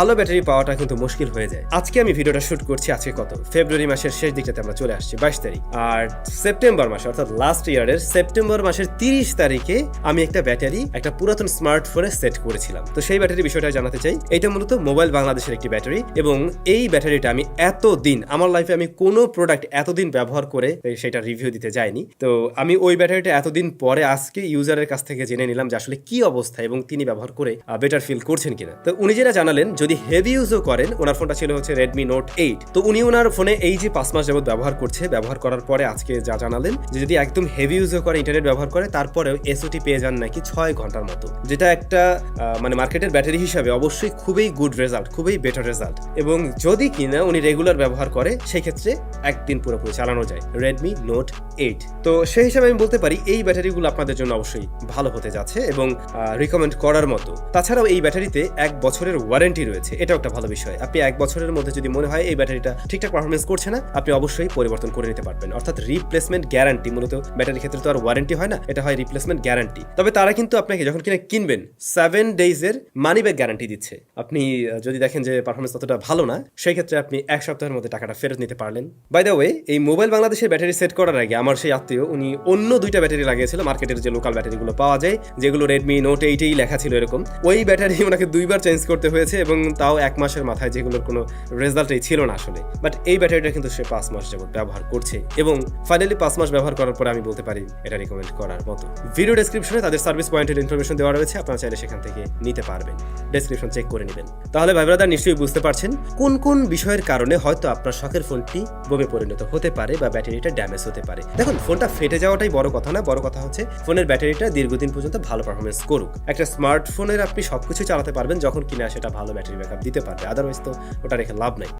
ভালো ব্যাটারি পাওয়াটা কিন্তু মুশকিল হয়ে যায়। আজকে আমি ভিডিওটা শুট করছি, আজকে কত ফেব্রুয়ারি মাসের শেষ দিকটাতে আমরা চলে আসছি 22 তারিখ। আর সেপ্টেম্বর মাসে অর্থাৎ লাস্ট ইয়ারের সেপ্টেম্বর মাসের 30 তারিখে আমি একটা ব্যাটারি একটা পুরাতন স্মার্টফোনে সেট করেছিলাম। তো সেই ব্যাটারি বিষয়টা জানাতে চাই। এটা মূলত মোবাইল বাংলাদেশের একটি ব্যাটারি এবং এই ব্যাটারিটা আমি এতদিন আমার লাইফে আমি কোনো প্রোডাক্ট এতদিন ব্যবহার করে সেটা রিভিউ দিতে যাইনি। তো আমি ওই ব্যাটারিটা এতদিন পরে আজকে ইউজারের কাছ থেকে জেনে নিলাম যে আসলে কি অবস্থা এবং তিনি ব্যবহার করে বেটার ফিল করছেন কিনা। তো উনি যেটা জানালেন, যদি হেভি ইউজও করেন, ওনার ফোনটা ছিল হচ্ছে রেডমি নোট 8। তো উনি ওনার ফোনে এই যে 5 মাস যাবত ব্যবহার করছে, ব্যবহার করার পরে আজকে যা জানালেন যে যদি একদম হেভি ইউজও করে, ইন্টারনেট ব্যবহার করে, তারপরেও এসওটি পেয়ে যান নাকি 6 ঘন্টার মতো, যেটা একটা মানে মার্কেটের ব্যাটারি হিসাবে অবশ্যই খুবই গুড রেজাল্ট, খুবই বেটার রেজাল্ট। এবং যদি কিনা উনি রেগুলার ব্যবহার করে সেই ক্ষেত্রে একদিন পুরোপুরি চালানো যায় রেডমি নোট 8। তো সেই হিসাবে আমি বলতে পারি এই ব্যাটারিগুলো আপনাদের জন্য অবশ্যই ভালো হতে যাচ্ছে এবং রিকমেন্ড করার মতো। তাছাড়াও এই ব্যাটারিতে 1 বছরের ওয়ারেন্টি রয়েছে, এটাও একটা ভালো বিষয়। আপনি 1 বছরের মধ্যে যদি মনে হয় এই ব্যাটারিটা ঠিকঠাক পারফরমেন্স করছে না, আপনি অবশ্যই পরিবর্তন করে নিতে পারবেন। অর্থাৎ রিপ্লেসমেন্ট গ্যারান্টি, মূলত ব্যাটারির ক্ষেত্রে তো আর ওয়ারেন্টি হয় না, এটা হয় রিপ্লেসমেন্ট গ্যারান্টি। তবে তারা কিন্তু আপনাকে যখন কিনা কিনবেন 7 ডেজের মানি ব্যাক গ্যারান্টি দিচ্ছে। আপনি যদি দেখেন যে পারফরমেন্স ততটা ভালো না, সেই ক্ষেত্রে আপনি 1 সপ্তাহের মধ্যে টাকাটা ফেরত নিতে পারলেন। বাই দ্য ওয়ে, এই মোবাইল বাংলাদেশের ব্যাটারি সেট করার আগে আমার সেই আত্মীয় উনি অন্য 2টা ব্যাটারি লাগিয়েছিল, মার্কেটের যে লোকাল ব্যাটারিগুলো পাওয়া যায় যেগুলো রেডমি নোট 8 লেখা ছিল এরকম। ওই ব্যাটারি ওনাকে 2বার চেঞ্জ করতে হয়েছে এবং তাও 1 মাসের মাথায়, যেগুলোর কোনো রেজাল্টই ছিল না আসলে। বাট এই ব্যাটারিটা কিন্তু সে 5 মাস যাবত ব্যবহার করছে এবং ফাইনালি 5 মাস ব্যবহার করার পরে আমি বলতে পারি এটা রিকমেন্ড করার মতো। ভিডিও ডেসক্রিপশনে তাদের সার্ভিস পয়েন্টের ইনফরমেশন দেওয়া রয়েছে, আপনারা চাইলে সেখান থেকে নিতে পারবেন, ডেসক্রিপশন চেক করে নেবেন। তাহলে ভাই ব্রাদার নিশ্চয়ই বুঝতে পারছেন কোন কোন বিষয়ের কারণে হয়তো আপনার শখের ফোনটি বোমে পরিণত হতে পারে বা ব্যাটারিটা ড্যামেজ হতে পারে। দেখুন, ফোনটা ফেটে যাওয়াটাই বড় কথা না, বড় কথা হচ্ছে ফোনের ব্যাটারিটা দীর্ঘদিন পর্যন্ত ভালো পারফরমেন্স করুক। একটা স্মার্টফোনের আপনি সবকিছু চালাতে পারবেন যখন কিনা সেটা ভালো ব্যাটারি ব্যাকআপ দিতে পারবে, আদারওয়াইজ তো ওটা রেখে লাভ নাই।